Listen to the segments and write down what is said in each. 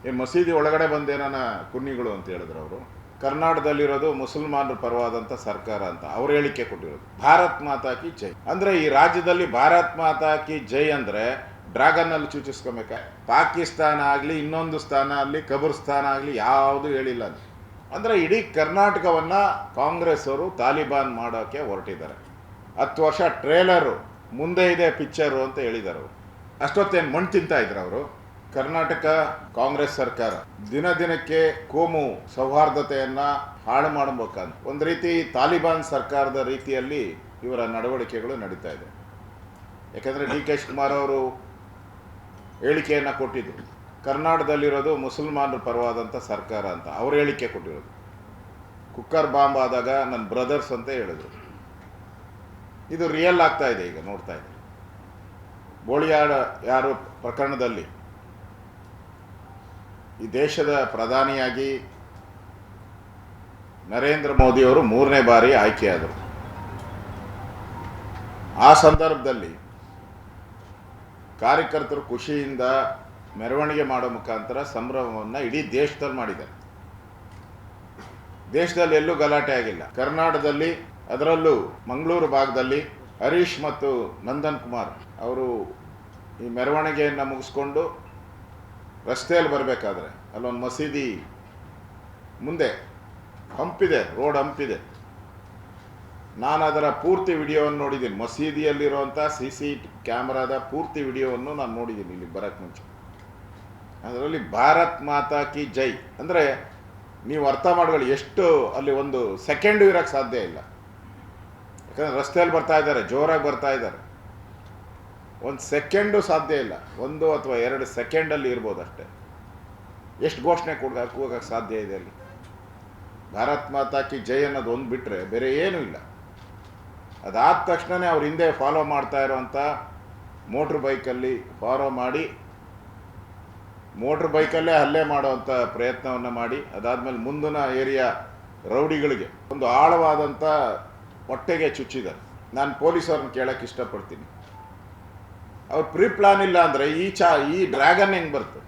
ಈ ಮಸೀದಿ ಒಳಗಡೆ ಬಂದೇನ ಕುನ್ನಿಗಳು ಅಂತ ಹೇಳಿದ್ರು ಅವರು. ಕರ್ನಾಟಕದಲ್ಲಿರೋದು ಮುಸಲ್ಮಾನರ ಪರವಾದಂಥ ಸರ್ಕಾರ ಅಂತ ಅವ್ರ ಹೇಳಿಕೆ ಕೊಟ್ಟಿರೋದು. ಭಾರತ್ ಮಾತಾ ಕಿ ಜೈ ಅಂದ್ರೆ ಈ ರಾಜ್ಯದಲ್ಲಿ ಭಾರತ್ ಮಾತಾ ಕಿ ಜೈ ಅಂದ್ರೆ ಡ್ರ್ಯಾಗನ್ ಅಲ್ಲಿ ಸೂಚಿಸ್ಕೊಬೇಕ. ಪಾಕಿಸ್ತಾನ ಆಗಲಿ ಇನ್ನೊಂದು ಸ್ಥಾನ ಆಗಲಿ ಕಬರ್ಸ್ಥಾನ ಆಗಲಿ ಯಾವುದು ಹೇಳಿಲ್ಲ. ಅಂದ್ರೆ ಇಡೀ ಕರ್ನಾಟಕವನ್ನ ಕಾಂಗ್ರೆಸ್ ಅವರು ತಾಲಿಬಾನ್ ಮಾಡೋಕೆ ಹೊರಟಿದ್ದಾರೆ. 10 ವರ್ಷ ಟ್ರೇಲರು ಮುಂದೆ ಇದೆ ಪಿಕ್ಚರು ಅಂತ ಹೇಳಿದ್ದಾರೆ ಅವರು. ಅಷ್ಟೊತ್ತೇನು ಮಣ್ಣು ತಿಂತಾ ಇದ್ರು ಅವರು. ಕರ್ನಾಟಕ ಕಾಂಗ್ರೆಸ್ ಸರ್ಕಾರ ದಿನ ದಿನಕ್ಕೆ ಕೋಮು ಸೌಹಾರ್ದತೆಯನ್ನ ಹಾಳು ಮಾಡಬೇಕಂತ ಒಂದು ರೀತಿ ತಾಲಿಬಾನ್ ಸರ್ಕಾರದ ರೀತಿಯಲ್ಲಿ ಇವರ ನಡವಳಿಕೆಗಳು ನಡೀತಾ ಇದೆ. ಯಾಕಂದ್ರೆ ಡಿ.ಕೆ. ಶಿವಕುಮಾರ್ ಅವರು ಹೇಳಿಕೆಯನ್ನ ಕೊಟ್ಟಿದ್ರು, ಕರ್ನಾಟಕದಲ್ಲಿರೋದು ಮುಸಲ್ಮಾನರ ಪರವಾದಂಥ ಸರ್ಕಾರ ಅಂತ ಅವ್ರ ಹೇಳಿಕೆ ಕೊಟ್ಟಿರೋದು. ಕುಕ್ಕರ್ ಬಾಂಬ್ ಆದಾಗ ನನ್ನ ಬ್ರದರ್ಸ್ ಅಂತ ಹೇಳಿದ್ರು. ಇದು ರಿಯಲ್ ಆಗ್ತಾ ಇದೆ. ಈಗ ನೋಡ್ತಾ ಇದೆ ಬೋಳಿಯಾಡ ಯಾರು ಪ್ರಕರಣದಲ್ಲಿ ಈ ದೇಶದ ಪ್ರಧಾನಿಯಾಗಿ ನರೇಂದ್ರ ಮೋದಿ ಅವರು 3ನೇ ಬಾರಿ ಆಯ್ಕೆಯಾದರು. ಆ ಸಂದರ್ಭದಲ್ಲಿ ಕಾರ್ಯಕರ್ತರು ಖುಷಿಯಿಂದ ಮೆರವಣಿಗೆ ಮಾಡೋ ಮುಖಾಂತರ ಸಂಭ್ರಮವನ್ನು ಇಡೀ ದೇಶದಲ್ಲಿ ಮಾಡಿದ್ದಾರೆ. ದೇಶದಲ್ಲಿ ಎಲ್ಲೂ ಗಲಾಟೆ ಆಗಿಲ್ಲ. ಕರ್ನಾಟಕದಲ್ಲಿ ಅದರಲ್ಲೂ ಮಂಗಳೂರು ಭಾಗದಲ್ಲಿ ಹರೀಶ್ ಮತ್ತು ನಂದನ್ ಕುಮಾರ್ ಅವರು ಈ ಮೆರವಣಿಗೆಯನ್ನು ಮುಗಿಸ್ಕೊಂಡು ರಸ್ತೆಯಲ್ಲಿ ಬರಬೇಕಾದ್ರೆ ಅಲ್ಲೊಂದು ಮಸೀದಿ ಮುಂದೆ ಹಂಪಿದೆ, ರೋಡ್ ಹಂಪಿದೆ. ನಾನು ಅದರ ಪೂರ್ತಿ ವಿಡಿಯೋವನ್ನು ನೋಡಿದ್ದೀನಿ. ಮಸೀದಿಯಲ್ಲಿರುವಂಥ CC ಕ್ಯಾಮ್ರಾದ ಪೂರ್ತಿ ವಿಡಿಯೋವನ್ನು ನಾನು ನೋಡಿದ್ದೀನಿ ಇಲ್ಲಿ ಬರೋಕ್ಕೆ ಮುಂಚೆ. ಅದರಲ್ಲಿ ಭಾರತ್ ಮಾತಾ ಕಿ ಜೈ ಅಂದರೆ ನೀವು ಅರ್ಥ ಮಾಡ್ಕೊಳ್ಳಿ, ಎಷ್ಟು ಅಲ್ಲಿ ಒಂದು ಸೆಕೆಂಡು ಇರೋಕ್ಕೆ ಸಾಧ್ಯ ಇಲ್ಲ. ಯಾಕಂದರೆ ರಸ್ತೆಯಲ್ಲಿ ಬರ್ತಾ ಇದ್ದಾರೆ, ಜೋರಾಗಿ ಬರ್ತಾ ಇದ್ದಾರೆ. ಒಂದು ಸೆಕೆಂಡು ಸಾಧ್ಯ ಇಲ್ಲ. 1 ಅಥವಾ 2 ಸೆಕೆಂಡಲ್ಲಿ ಇರ್ಬೋದು ಅಷ್ಟೇ. ಎಷ್ಟು ಘೋಷಣೆ ಕೂಗಕ್ಕೆ ಸಾಧ್ಯ ಇದೆ ಅಲ್ಲಿ? ಭಾರತ್ ಮಾತಾ ಕಿ ಜೈ ಅನ್ನೋದು ಒಂದು ಬಿಟ್ಟರೆ ಬೇರೆ ಏನೂ ಇಲ್ಲ. ಅದಾದ ತಕ್ಷಣವೇ ಅವ್ರ ಹಿಂದೆ ಫಾಲೋ ಮಾಡ್ತಾ ಇರೋವಂಥ ಮೋಟ್ರ್ ಬೈಕಲ್ಲಿ ಫಾಲೋ ಮಾಡಿ ಮೋಟ್ರ್ ಬೈಕಲ್ಲೇ ಹಲ್ಲೆ ಮಾಡೋವಂಥ ಪ್ರಯತ್ನವನ್ನು ಮಾಡಿ ಅದಾದಮೇಲೆ ಮುಂದಿನ ಏರಿಯಾ ರೌಡಿಗಳಿಗೆ ಒಂದು ಆಳವಾದಂಥ ಹೊಟ್ಟೆಗೆ ಚುಚ್ಚಿದ್ದಾರೆ. ನಾನು ಪೊಲೀಸವ್ರನ್ನ ಕೇಳೋಕ್ಕೆ ಇಷ್ಟಪಡ್ತೀನಿ, ಅವ್ರು ಪ್ರೀ ಪ್ಲಾನ್ ಇಲ್ಲ ಅಂದರೆ ಈ ಡ್ರ್ಯಾಗನ್ ಹೆಂಗೆ ಬರ್ತದೆ?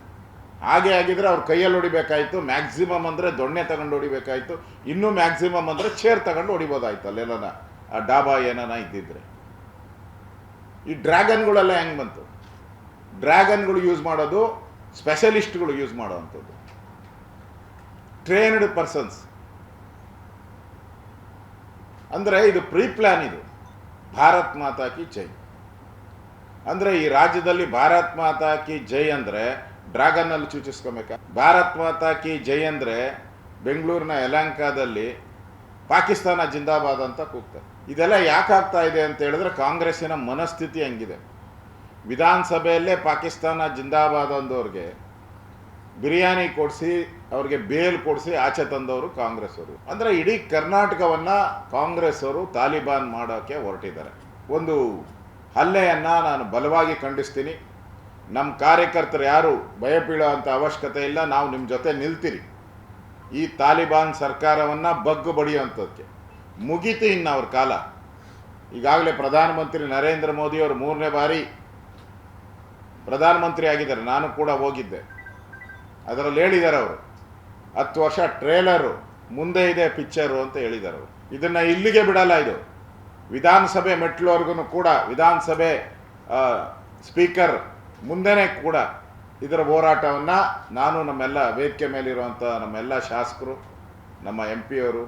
ಹಾಗೆ ಆಗಿದ್ರೆ ಅವ್ರ ಕೈಯಲ್ಲಿ ಹೊಡಿಬೇಕಾಯ್ತು. ಮ್ಯಾಕ್ಸಿಮಮ್ ಅಂದರೆ ದೊಣ್ಣೆ ತಗೊಂಡು ಹೊಡಿಬೇಕಾಯ್ತು. ಇನ್ನೂ ಮ್ಯಾಕ್ಸಿಮಮ್ ಅಂದರೆ ಚೇರ್ ತಗೊಂಡು ಹೊಡಿಬೋದಾಯ್ತು ಅಲ್ಲೆಲ್ಲ ಆ ಡಾಬಾ ಏನಾನ ಇದ್ದಿದ್ರೆ. ಈ ಡ್ರ್ಯಾಗನ್ಗಳೆಲ್ಲ ಹೆಂಗೆ ಬಂತು? ಡ್ರ್ಯಾಗನ್ಗಳು ಯೂಸ್ ಮಾಡೋದು ಸ್ಪೆಷಲಿಸ್ಟ್ಗಳು ಯೂಸ್ ಮಾಡೋವಂಥದ್ದು, ಟ್ರೈನ್ಡ್ ಪರ್ಸನ್ಸ್. ಅಂದರೆ ಇದು ಪ್ರೀ ಪ್ಲಾನ್. ಇದು ಭಾರತ್ ಮಾತಾ ಕಿ ಜೈ ಅಂದರೆ ಈ ರಾಜ್ಯದಲ್ಲಿ ಭಾರತ್ ಮಾತಾ ಕಿ ಜೈ ಅಂದರೆ ಡ್ರ್ಯಾಗನ್ ಅಲ್ಲಿ ಸೂಚಿಸ್ಕೊಬೇಕ. ಭಾರತ್ ಮಾತಾ ಕಿ ಜೈ ಅಂದರೆ ಬೆಂಗಳೂರಿನ ಯಲಹಂಕದಲ್ಲಿ ಪಾಕಿಸ್ತಾನ ಜಿಂದಾಬಾದ್ ಅಂತ ಕೂಗ್ತಾರೆ. ಇದೆಲ್ಲ ಯಾಕಾಗ್ತಾ ಇದೆ ಅಂತ ಹೇಳಿದ್ರೆ ಕಾಂಗ್ರೆಸ್ಸಿನ ಮನಸ್ಥಿತಿ ಹಂಗಿದೆ. ವಿಧಾನಸಭೆಯಲ್ಲೇ ಪಾಕಿಸ್ತಾನ ಜಿಂದಾಬಾದ್ ಅಂದವ್ರಿಗೆ ಬಿರಿಯಾನಿ ಕೊಡಿಸಿ ಅವ್ರಿಗೆ ಬೇಲ್ ಕೊಡಿಸಿ ಆಚೆ ತಂದವರು ಕಾಂಗ್ರೆಸ್ ಅವರು. ಅಂದರೆ ಇಡೀ ಕರ್ನಾಟಕವನ್ನು ಕಾಂಗ್ರೆಸ್ ಅವರು ತಾಲಿಬಾನ್ ಮಾಡೋಕ್ಕೆ ಹೊರಟಿದ್ದಾರೆ. ಒಂದು ಹಲ್ಲೆಯನ್ನು ನಾನು ಬಲವಾಗಿ ಖಂಡಿಸ್ತೀನಿ. ನಮ್ಮ ಕಾರ್ಯಕರ್ತರು ಯಾರು ಭಯಬೀಳೋ ಅಂಥ ಅವಶ್ಯಕತೆ ಇಲ್ಲ. ನಾವು ನಿಮ್ಮ ಜೊತೆ ನಿಲ್ತೀರಿ. ಈ ತಾಲಿಬಾನ್ ಸರ್ಕಾರವನ್ನು ಬಗ್ಗು ಬಡಿಯುವಂಥದ್ದಕ್ಕೆ ಮುಗೀತು ಇನ್ನು ಅವ್ರ ಕಾಲ. ಈಗಾಗಲೇ ಪ್ರಧಾನಮಂತ್ರಿ ನರೇಂದ್ರ ಮೋದಿ ಅವರು 3ನೇ ಬಾರಿ ಪ್ರಧಾನಮಂತ್ರಿ ಆಗಿದ್ದಾರೆ. ನಾನು ಕೂಡ ಹೋಗಿದ್ದೆ. ಅದರಲ್ಲಿ ಹೇಳಿದ್ದಾರೆ ಅವರು 10 ವರ್ಷ ಟ್ರೇಲರು ಮುಂದೆ ಇದೆ ಪಿಕ್ಚರು ಅಂತ ಹೇಳಿದ್ದಾರೆ ಅವರು. ಇದನ್ನು ಇಲ್ಲಿಗೆ ಬಿಡಲ್ಲ. ಇದು ವಿಧಾನಸಭೆ ಮೆಟ್ಲುವರೆಗೂ ಕೂಡ ವಿಧಾನಸಭೆ ಸ್ಪೀಕರ್ ಮುಂದೆನೇ ಕೂಡ ಇದರ ಹೋರಾಟವನ್ನು ನಾನು ನಮ್ಮೆಲ್ಲ ವೇದಿಕೆ ಮೇಲಿರುವಂಥ ನಮ್ಮೆಲ್ಲ ಶಾಸಕರು, ನಮ್ಮ MP ಅವರು,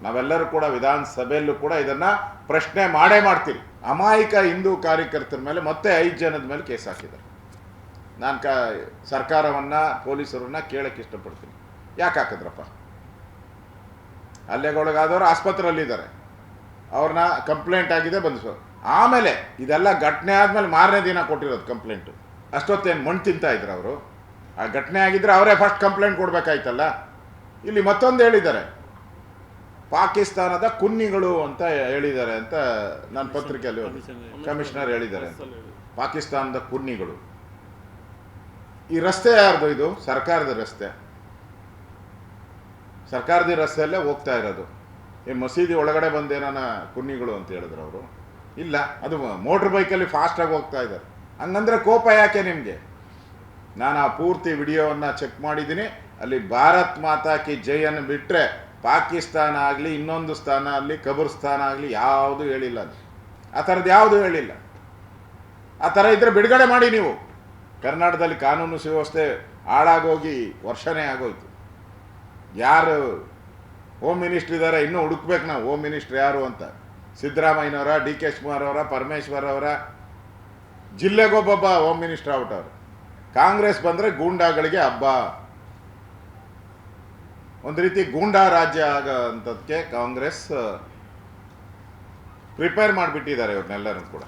ನಾವೆಲ್ಲರೂ ಕೂಡ ವಿಧಾನಸಭೆಯಲ್ಲೂ ಕೂಡ ಇದನ್ನು ಪ್ರಶ್ನೆ ಮಾಡೇ ಮಾಡ್ತೀವಿ. ಅಮಾಯಕ ಹಿಂದೂ ಕಾರ್ಯಕರ್ತರ ಮೇಲೆ ಮತ್ತೆ 5 ಜನದ ಮೇಲೆ ಕೇಸ್ ಹಾಕಿದ್ದಾರೆ. ನಾನು ಸರ್ಕಾರವನ್ನು ಪೊಲೀಸರನ್ನ ಕೇಳಕ್ಕೆ ಇಷ್ಟಪಡ್ತೀನಿ, ಯಾಕೆ ಹಾಕಿದ್ರಪ್ಪ? ಹಲ್ಲೆಗೊಳಗಾದವರು ಆಸ್ಪತ್ರೆಯಲ್ಲಿದ್ದಾರೆ, ಅವ್ರನ್ನ ಕಂಪ್ಲೇಂಟ್ ಆಗಿದೆ ಬಂದು. ಆಮೇಲೆ ಇದೆಲ್ಲ ಘಟನೆ ಆದಮೇಲೆ 4ನೇ ದಿನ ಕೊಟ್ಟಿರೋದು ಕಂಪ್ಲೇಂಟು. ಅಷ್ಟೊತ್ತೇನು ಮಣ್ಣು ತಿಂತಾ ಇದ್ರು ಅವರು? ಆ ಘಟನೆ ಆಗಿದ್ರೆ ಅವರೇ ಫಸ್ಟ್ ಕಂಪ್ಲೇಂಟ್ ಕೊಡಬೇಕಾಯ್ತಲ್ಲ. ಇಲ್ಲಿ ಮತ್ತೊಂದು ಹೇಳಿದ್ದಾರೆ, ಪಾಕಿಸ್ತಾನದ ಕುನ್ನಿಗಳು ಅಂತ ಹೇಳಿದ್ದಾರೆ ಅಂತ ನಾನು ಪತ್ರಿಕೆಯಲ್ಲಿ ಕಮಿಷನರ್ ಹೇಳಿದ್ದಾರೆ ಅಂತ. ಪಾಕಿಸ್ತಾನದ ಕುನ್ನಿಗಳು. ಈ ರಸ್ತೆ ಯಾರ್ದು? ಇದು ಸರ್ಕಾರದ ರಸ್ತೆ. ಸರ್ಕಾರದ ರಸ್ತೆಯಲ್ಲೇ ಹೋಗ್ತಾ ಇರೋದು. ಈ ಮಸೀದಿ ಒಳಗಡೆ ಬಂದೇನ ಕುನ್ನಿಗಳು ಅಂತ ಹೇಳಿದ್ರು ಅವರು. ಇಲ್ಲ, ಅದು ಮೋಟ್ರ್ ಬೈಕಲ್ಲಿ ಫಾಸ್ಟಾಗಿ ಹೋಗ್ತಾ ಇದ್ದಾರೆ. ಹಂಗಂದ್ರೆ ಕೋಪ ಯಾಕೆ ನಿಮಗೆ? ನಾನು ಆ ಪೂರ್ತಿ ವಿಡಿಯೋವನ್ನು ಚೆಕ್ ಮಾಡಿದ್ದೀನಿ. ಅಲ್ಲಿ ಭಾರತ್ ಮಾತಾ ಕಿ ಜೈ ಅನ್ನು ಬಿಟ್ಟರೆ ಪಾಕಿಸ್ತಾನ ಆಗಲಿ, ಇನ್ನೊಂದು ಸ್ಥಾನ ಆಗಲಿ, ಕಬ್ರಸ್ತಾನ ಆಗಲಿ ಯಾವುದು ಹೇಳಿಲ್ಲ. ಅದು ಆ ಥರದ್ದು ಯಾವುದು ಹೇಳಿಲ್ಲ. ಆ ಥರ ಇದ್ದರೆ ಬಿಡುಗಡೆ ಮಾಡಿ ನೀವು. ಕರ್ನಾಟಕದಲ್ಲಿ ಕಾನೂನು ಸುವ್ಯವಸ್ಥೆ ಹಾಳಾಗೋಗಿ ವರ್ಷನೇ ಆಗೋಯ್ತು. ಯಾರು ಹೋಮ್ ಮಿನಿಸ್ಟ್ರ್ ಇದ್ದಾರೆ ಇನ್ನೂ ಹುಡುಕ್ಬೇಕು ನಾವು. ಹೋಮ್ ಮಿನಿಸ್ಟ್ರ್ ಯಾರು ಅಂತ. ಸಿದ್ದರಾಮಯ್ಯನವರ, ಡಿ ಕೆ ಶಿವಕುಮಾರ್ ಅವರ, ಪರಮೇಶ್ವರ್ ಅವರ, ಜಿಲ್ಲೆಗೊಬ್ಬೊಬ್ಬ ಹೋಮ್ ಮಿನಿಸ್ಟರ್ ಔಟವ್ರು. ಕಾಂಗ್ರೆಸ್ ಬಂದರೆ ಗೂಂಡಾಗಳಿಗೆ ಹಬ್ಬ. ಒಂದು ರೀತಿ ಗೂಂಡಾ ರಾಜ್ಯ ಆಗೋಂಥದ್ದಕ್ಕೆ ಕಾಂಗ್ರೆಸ್ ಪ್ರಿಪೇರ್ ಮಾಡಿಬಿಟ್ಟಿದ್ದಾರೆ ಇವ್ರನ್ನೆಲ್ಲರೂ ಕೂಡ.